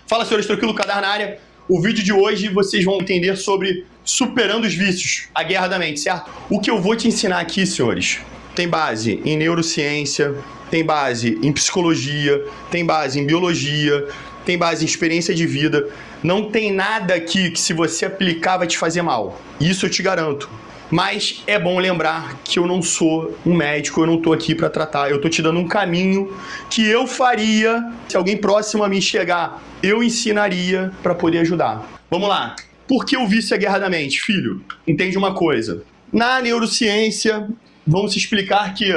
Fala, senhores, Tranquilo, Cadar na área. O vídeo de hoje vocês vão entender sobre superando os vícios, a guerra da mente, certo? O que eu vou te ensinar aqui, senhores, tem base em neurociência, tem base em psicologia, tem base em biologia, tem base em experiência de vida. Não tem nada aqui que, se você aplicar, vai te fazer mal. Isso eu te garanto. Mas é bom lembrar que eu não sou um médico, eu não tô aqui para tratar. Eu tô te dando um caminho que eu faria se alguém próximo a mim chegar. Eu ensinaria para poder ajudar. Vamos lá. Por que o vício é guerra da mente, filho? Entende uma coisa. Na neurociência, vamos explicar que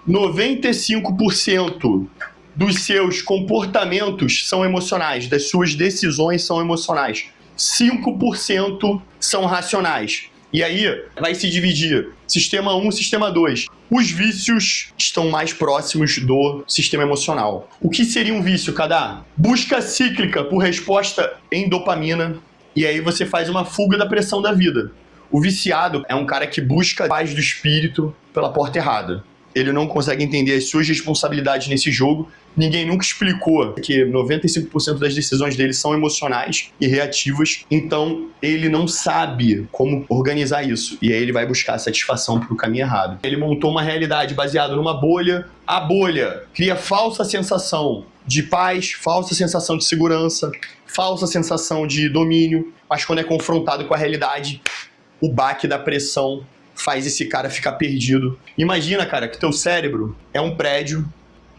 95% dos seus comportamentos são emocionais, das suas decisões são emocionais. 5% são racionais. E aí vai se dividir sistema 1 e sistema 2. Os vícios estão mais próximos do sistema emocional. O que seria um vício, Cadá? Busca cíclica por resposta em dopamina. E aí você faz uma fuga da pressão da vida. O viciado é um cara que busca a paz do espírito pela porta errada. Ele não consegue entender as suas responsabilidades nesse jogo. Ninguém nunca explicou que 95% das decisões dele são emocionais e reativas. Então, ele não sabe como organizar isso. E aí ele vai buscar a satisfação pelo caminho errado. Ele montou uma realidade baseada numa bolha. A bolha cria falsa sensação de paz, falsa sensação de segurança, falsa sensação de domínio. Mas quando é confrontado com a realidade, o baque da pressão faz esse cara ficar perdido. Imagina, cara, que teu cérebro é um prédio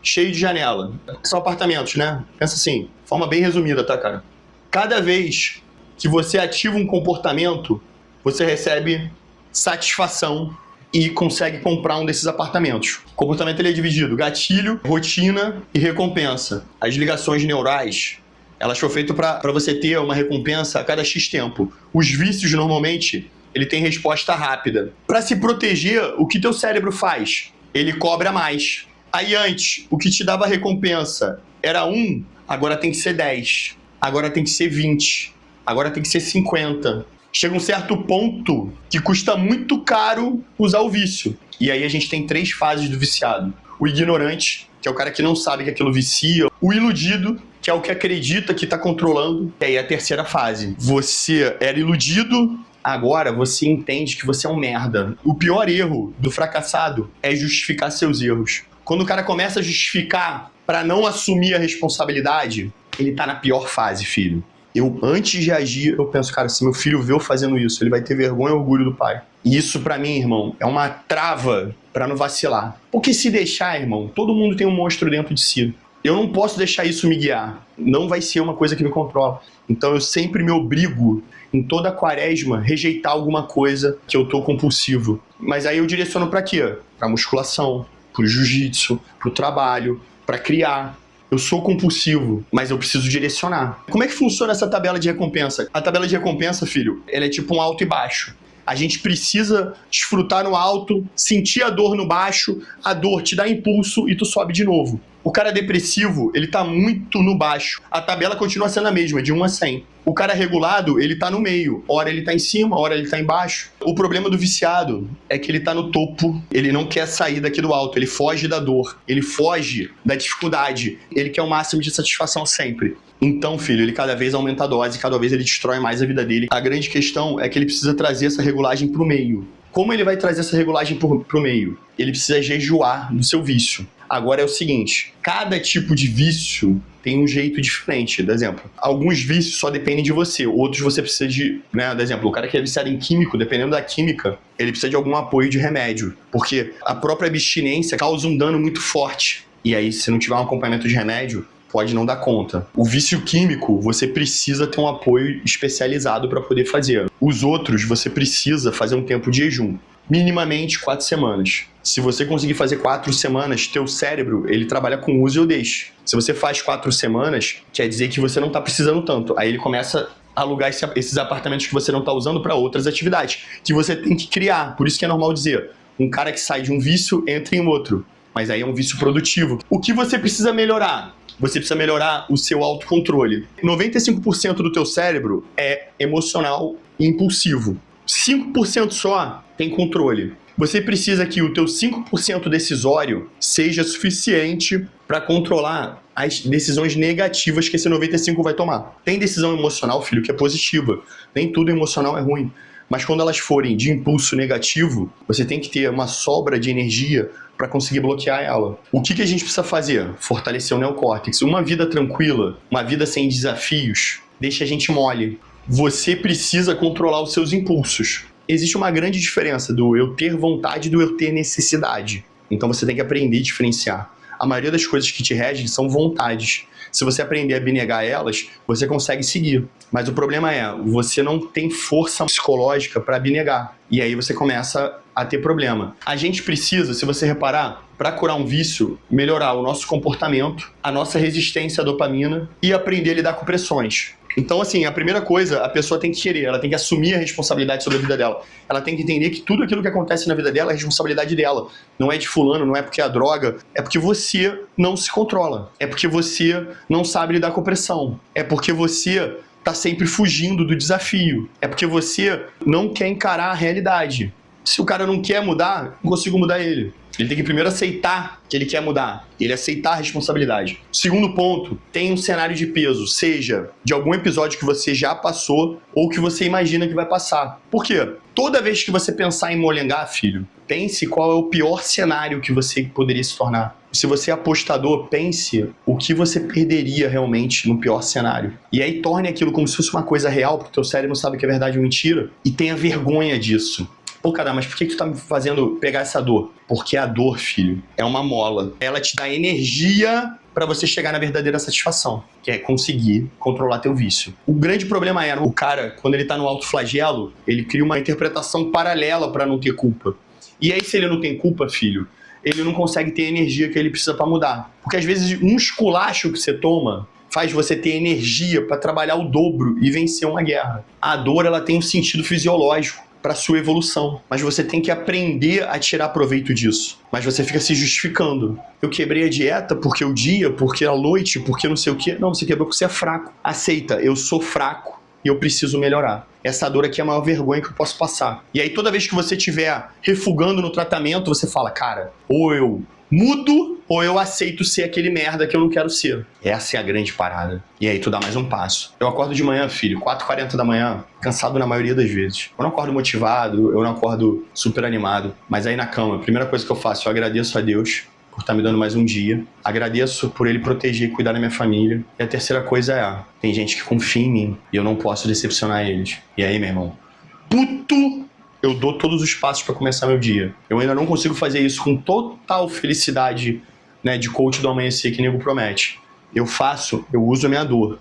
cheio de janela. São apartamentos, né? Pensa assim, de forma bem resumida, tá, cara? Cada vez que você ativa um comportamento, você recebe satisfação e consegue comprar um desses apartamentos. O comportamento ele é dividido: gatilho, rotina e recompensa. As ligações neurais, elas foram feitas para você ter uma recompensa a cada X tempo. Os vícios, normalmente, ele tem resposta rápida. Para se proteger, o que teu cérebro faz? Ele cobra mais. Aí antes, o que te dava recompensa era 1, agora tem que ser 10. Agora tem que ser 20. Agora tem que ser 50. Chega um certo ponto que custa muito caro usar o vício. E aí a gente tem 3 fases do viciado. O ignorante, que é o cara que não sabe que aquilo vicia. O iludido, que é o que acredita que está controlando. E aí a terceira fase. Você era iludido, agora você entende que você é um merda. O pior erro do fracassado é justificar seus erros. Quando o cara começa a justificar para não assumir a responsabilidade, ele tá na pior fase, filho. Eu, antes de agir, eu penso, cara, se meu filho vê eu fazendo isso, ele vai ter vergonha e orgulho do pai. E isso, pra mim, irmão, é uma trava pra não vacilar. Porque se deixar, irmão, todo mundo tem um monstro dentro de si. Eu não posso deixar isso me guiar. Não vai ser uma coisa que me controla. Então eu sempre me obrigo, em toda a quaresma, rejeitar alguma coisa que eu tô compulsivo. Mas aí eu direciono pra quê? Pra musculação, pro jiu-jitsu, pro trabalho, pra criar. Eu sou compulsivo, mas eu preciso direcionar. Como é que funciona essa tabela de recompensa? A tabela de recompensa, filho, ela é tipo um alto e baixo. A gente precisa desfrutar no alto, sentir a dor no baixo, a dor te dá impulso e tu sobe de novo. O cara depressivo, ele tá muito no baixo. A tabela continua sendo a mesma, de 1 a 100. O cara regulado, ele tá no meio. Hora ele tá em cima, hora ele tá embaixo. O problema do viciado é que ele tá no topo. Ele não quer sair daqui do alto. Ele foge da dor. Ele foge da dificuldade. Ele quer o máximo de satisfação sempre. Então, filho, ele cada vez aumenta a dose, cada vez ele destrói mais a vida dele. A grande questão é que ele precisa trazer essa regulagem pro meio. Como ele vai trazer essa regulagem pro meio? Ele precisa jejuar do seu vício. Agora é o seguinte, cada tipo de vício tem um jeito diferente. Por exemplo, alguns vícios só dependem de você, outros você precisa de, né, por exemplo, o cara que é viciado em químico, dependendo da química, ele precisa de algum apoio de remédio, porque a própria abstinência causa um dano muito forte. E aí, se não tiver um acompanhamento de remédio, pode não dar conta. O vício químico, você precisa ter um apoio especializado para poder fazer. Os outros, você precisa fazer um tempo de jejum. Minimamente 4 semanas. Se você conseguir fazer 4 semanas, teu cérebro, ele trabalha com uso e eu deixo. Se você faz 4 semanas, quer dizer que você não está precisando tanto. Aí ele começa a alugar esses apartamentos que você não está usando para outras atividades, que você tem que criar. Por isso que é normal dizer, um cara que sai de um vício entra em outro. Mas aí é um vício produtivo. O que você precisa melhorar? Você precisa melhorar o seu autocontrole. 95% do teu cérebro é emocional e impulsivo. 5% só tem controle. Você precisa que o teu 5% decisório seja suficiente para controlar as decisões negativas que esse 95% vai tomar. Tem decisão emocional, filho, que é positiva. Nem tudo emocional é ruim. Mas quando elas forem de impulso negativo, você tem que ter uma sobra de energia para conseguir bloquear ela. O que a gente precisa fazer? Fortalecer o neocórtex. Uma vida tranquila, uma vida sem desafios, deixa a gente mole. Você precisa controlar os seus impulsos. Existe uma grande diferença do eu ter vontade e do eu ter necessidade. Então você tem que aprender a diferenciar. A maioria das coisas que te regem são vontades. Se você aprender a abnegar elas, você consegue seguir. Mas o problema é, você não tem força psicológica para abnegar. E aí você começa a ter problema. A gente precisa, se você reparar, para curar um vício, melhorar o nosso comportamento, a nossa resistência à dopamina e aprender a lidar com pressões. Então, assim, a primeira coisa, a pessoa tem que querer, ela tem que assumir a responsabilidade sobre a vida dela. Ela tem que entender que tudo aquilo que acontece na vida dela é responsabilidade dela. Não é de fulano, não é porque é a droga, é porque você não se controla. É porque você não sabe lidar com pressão. É porque você tá sempre fugindo do desafio. É porque você não quer encarar a realidade. Se o cara não quer mudar, não consigo mudar ele. Ele tem que primeiro aceitar que ele quer mudar. Ele aceitar a responsabilidade. Segundo ponto, tem um cenário de peso, seja de algum episódio que você já passou ou que você imagina que vai passar. Por quê? Toda vez que você pensar em molengar, filho, pense qual é o pior cenário que você poderia se tornar. Se você é apostador, pense o que você perderia realmente no pior cenário. E aí torne aquilo como se fosse uma coisa real, porque o teu cérebro sabe que é verdade ou mentira, e tenha vergonha disso. Pô, cara, mas por que tu tá me fazendo pegar essa dor? Porque a dor, filho, é uma mola. Ela te dá energia para você chegar na verdadeira satisfação, que é conseguir controlar teu vício. O grande problema é, o cara, quando ele tá no alto flagelo, ele cria uma interpretação paralela para não ter culpa. E aí, se ele não tem culpa, filho, ele não consegue ter a energia que ele precisa para mudar. Porque às vezes um esculacho que você toma faz você ter energia para trabalhar o dobro e vencer uma guerra. A dor, ela tem um sentido fisiológico para sua evolução, mas você tem que aprender a tirar proveito disso. Mas você fica se justificando. Eu quebrei a dieta porque o dia, porque a noite, porque não sei o quê. Não, você quebrou porque você é fraco. Aceita, eu sou fraco e eu preciso melhorar. Essa dor aqui é a maior vergonha que eu posso passar. E aí toda vez que você estiver refugando no tratamento, você fala, cara, ou eu mudo ou eu aceito ser aquele merda que eu não quero ser. Essa é a grande parada. E aí tu dá mais um passo. Eu acordo de manhã, filho, 4h40 da manhã, cansado na maioria das vezes. Eu não acordo motivado, eu não acordo super animado. Mas aí na cama, a primeira coisa que eu faço, eu agradeço a Deus por estar me dando mais um dia. Agradeço por Ele proteger e cuidar da minha família. E a terceira coisa é, tem gente que confia em mim e eu não posso decepcionar eles. E aí, meu irmão, eu dou todos os passos para começar meu dia. Eu ainda não consigo fazer isso com total felicidade, né, de coach do amanhecer que nego promete. Eu uso a minha dor.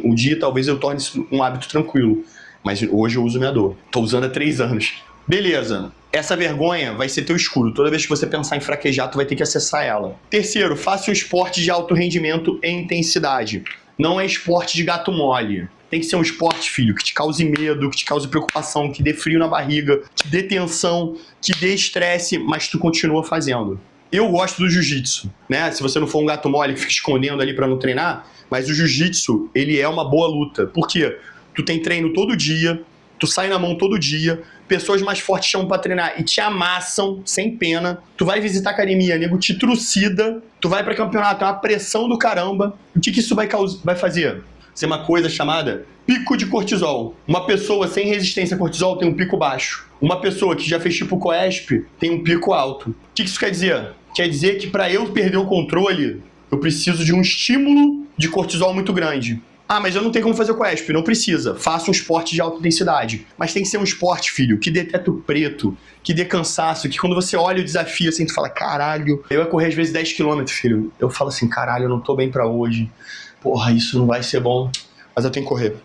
Um dia talvez eu torne isso um hábito tranquilo, mas hoje eu uso a minha dor. Tô usando há 3 anos. Beleza, essa vergonha vai ser teu escudo. Toda vez que você pensar em fraquejar, tu vai ter que acessar ela. Terceiro, faça um esporte de alto rendimento e intensidade. Não é esporte de gato mole. Tem que ser um esporte, filho, que te cause medo, que te cause preocupação, que dê frio na barriga, que dê tensão, que dê estresse, mas tu continua fazendo. Eu gosto do jiu-jitsu, né? Se você não for um gato mole que fica escondendo ali pra não treinar, mas o jiu-jitsu, ele é uma boa luta. Por quê? Tu tem treino todo dia, tu sai na mão todo dia, pessoas mais fortes chamam pra treinar e te amassam sem pena. Tu vai visitar a academia, nego te trucida, tu vai pra campeonato, é uma pressão do caramba. O que isso vai fazer? Ser uma coisa chamada pico de cortisol. Uma pessoa sem resistência a cortisol tem um pico baixo. Uma pessoa que já fez tipo COESP tem um pico alto. O que isso quer dizer? Quer dizer que para eu perder o controle, eu preciso de um estímulo de cortisol muito grande. Ah, mas eu não tenho como fazer COESP. Não precisa. Faça um esporte de alta intensidade. Mas tem que ser um esporte, filho, que dê teto preto, que dê cansaço, que quando você olha o desafio assim, tu fala, caralho, eu ia correr às vezes 10 km, filho. Eu falo assim, caralho, eu não tô bem pra hoje. Porra, isso não vai ser bom, mas eu tenho que correr.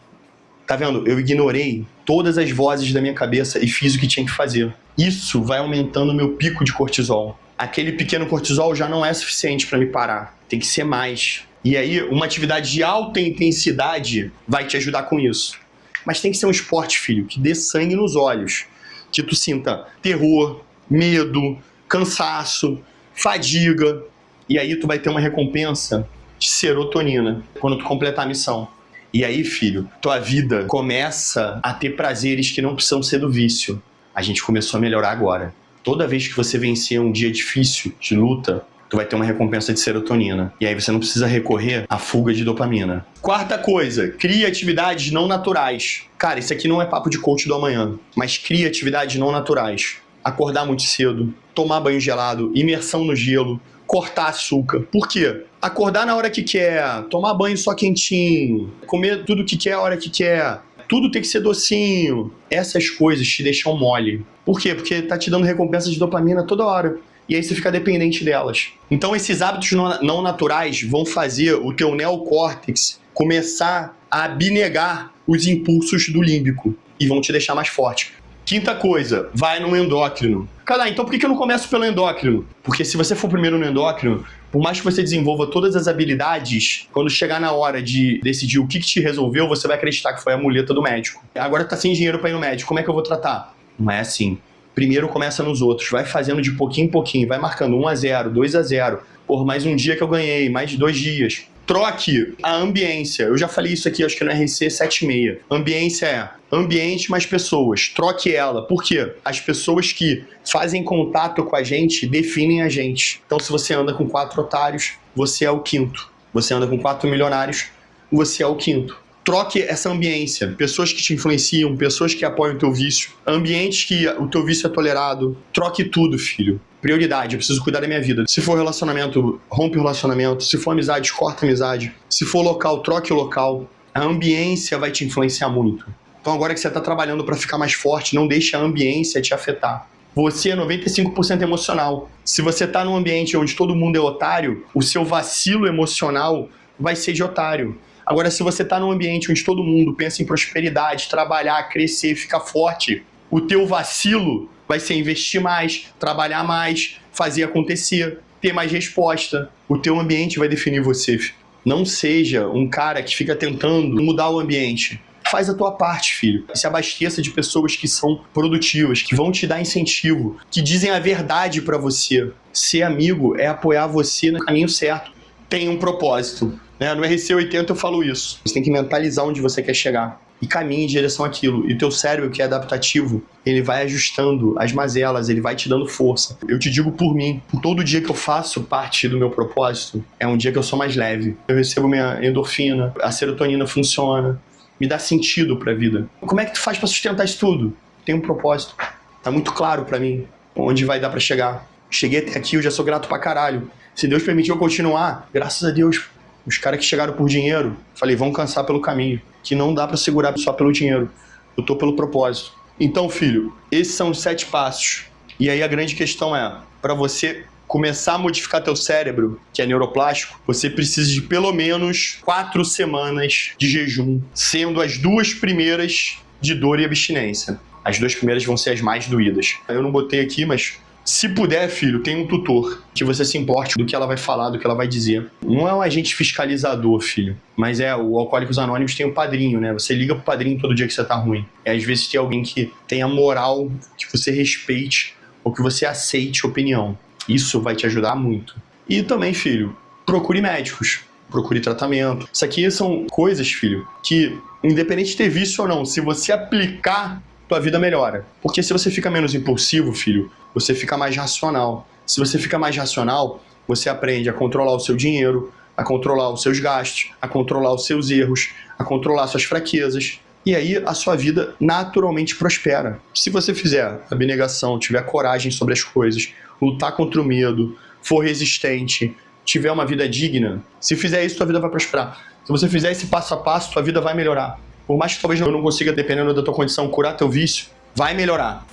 Tá vendo? Eu ignorei todas as vozes da minha cabeça e fiz o que tinha que fazer. Isso vai aumentando o meu pico de cortisol. Aquele pequeno cortisol já não é suficiente pra me parar. Tem que ser mais. E aí, uma atividade de alta intensidade vai te ajudar com isso. Mas tem que ser um esporte, filho, que dê sangue nos olhos. Que tu sinta terror, medo, cansaço, fadiga. E aí tu vai ter uma recompensa de serotonina quando tu completar a missão. E aí, filho, tua vida começa a ter prazeres que não precisam ser do vício. A gente começou a melhorar agora. Toda vez que você vencer um dia difícil de luta, tu vai ter uma recompensa de serotonina. E aí você não precisa recorrer à fuga de dopamina. Quarta coisa, crie atividades não naturais. Cara, isso aqui não é papo de coach do amanhã, mas crie atividades não naturais. Acordar muito cedo, tomar banho gelado, imersão no gelo, cortar açúcar. Por quê? Acordar na hora que quer, tomar banho só quentinho, comer tudo que quer a hora que quer. Tudo tem que ser docinho. Essas coisas te deixam mole. Por quê? Porque tá te dando recompensa de dopamina toda hora. E aí você fica dependente delas. Então esses hábitos não naturais vão fazer o teu neocórtex começar a abnegar os impulsos do límbico e vão te deixar mais forte. Quinta coisa, vai no endócrino. Cara, então por que eu não começo pelo endócrino? Porque se você for primeiro no endócrino, por mais que você desenvolva todas as habilidades, quando chegar na hora de decidir o que te resolveu, você vai acreditar que foi a muleta do médico. Agora tá sem dinheiro pra ir no médico, como é que eu vou tratar? Não é assim. Primeiro começa nos outros, vai fazendo de pouquinho em pouquinho, vai marcando 1-0, 2-0, por mais um dia que eu ganhei, mais 2 dias. Troque a ambiência. Eu já falei isso aqui, acho que no RC 7.6. Ambiência é ambiente mais pessoas. Troque ela. Por quê? As pessoas que fazem contato com a gente definem a gente. Então, se você anda com 4 otários, você é o 5º. Você anda com 4 milionários, você é o 5º. Troque essa ambiência. Pessoas que te influenciam, pessoas que apoiam o teu vício, ambientes que o teu vício é tolerado. Troque tudo, filho. Prioridade, eu preciso cuidar da minha vida. Se for relacionamento, rompe o relacionamento. Se for amizade, corta a amizade. Se for local, troque o local. A ambiência vai te influenciar muito. Então agora que você está trabalhando para ficar mais forte, não deixe a ambiência te afetar. Você é 95% emocional. Se você está num ambiente onde todo mundo é otário, o seu vacilo emocional vai ser de otário. Agora, se você está num ambiente onde todo mundo pensa em prosperidade, trabalhar, crescer, ficar forte, o teu vacilo vai ser investir mais, trabalhar mais, fazer acontecer, ter mais resposta. O teu ambiente vai definir você. Não seja um cara que fica tentando mudar o ambiente. Faz a tua parte, filho. Se abasteça de pessoas que são produtivas, que vão te dar incentivo, que dizem a verdade pra você. Ser amigo é apoiar você no caminho certo. Tem um propósito. No RC 80 eu falo isso. Você tem que mentalizar onde você quer chegar e caminhe em direção àquilo. E o teu cérebro, que é adaptativo, ele vai ajustando as mazelas, ele vai te dando força. Eu te digo por mim, todo dia que eu faço parte do meu propósito, é um dia que eu sou mais leve. Eu recebo minha endorfina, a serotonina funciona, me dá sentido pra vida. Como é que tu faz pra sustentar isso tudo? Tem um propósito. Tá muito claro pra mim onde vai dar pra chegar. Cheguei até aqui, eu já sou grato pra caralho. Se Deus permitiu eu continuar, graças a Deus. Os caras que chegaram por dinheiro, falei, vão cansar pelo caminho. Que não dá pra segurar só pelo dinheiro. Eu tô pelo propósito. Então, filho, esses são os 7 passos. E aí a grande questão é, pra você começar a modificar teu cérebro, que é neuroplástico, você precisa de pelo menos 4 semanas de jejum, sendo as 2 primeiras de dor e abstinência. As 2 primeiras vão ser as mais doídas. Eu não botei aqui, mas se puder, filho, tem um tutor que você se importe do que ela vai falar, do que ela vai dizer. Não é um agente fiscalizador, filho, mas o Alcoólicos Anônimos tem um padrinho, né? Você liga pro padrinho todo dia que você tá ruim. E às vezes tem alguém que tem a moral, que você respeite ou que você aceite a opinião. Isso vai te ajudar muito. E também, filho, procure médicos, procure tratamento. Isso aqui são coisas, filho, que independente de ter vício ou não, se você aplicar, tua vida melhora. Porque se você fica menos impulsivo, filho, você fica mais racional. Se você fica mais racional, você aprende a controlar o seu dinheiro, a controlar os seus gastos, a controlar os seus erros, a controlar suas fraquezas. E aí a sua vida naturalmente prospera. Se você fizer abnegação, tiver coragem sobre as coisas, lutar contra o medo, for resistente, tiver uma vida digna, se fizer isso, tua vida vai prosperar. Se você fizer esse passo a passo, tua vida vai melhorar. Por mais que talvez eu não consiga, dependendo da tua condição, curar teu vício, vai melhorar.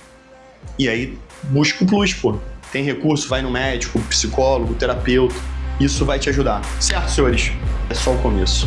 E aí, busca o plus, pô. Tem recurso, vai no médico, psicólogo, terapeuta. Isso vai te ajudar. Certo, senhores? É só o começo.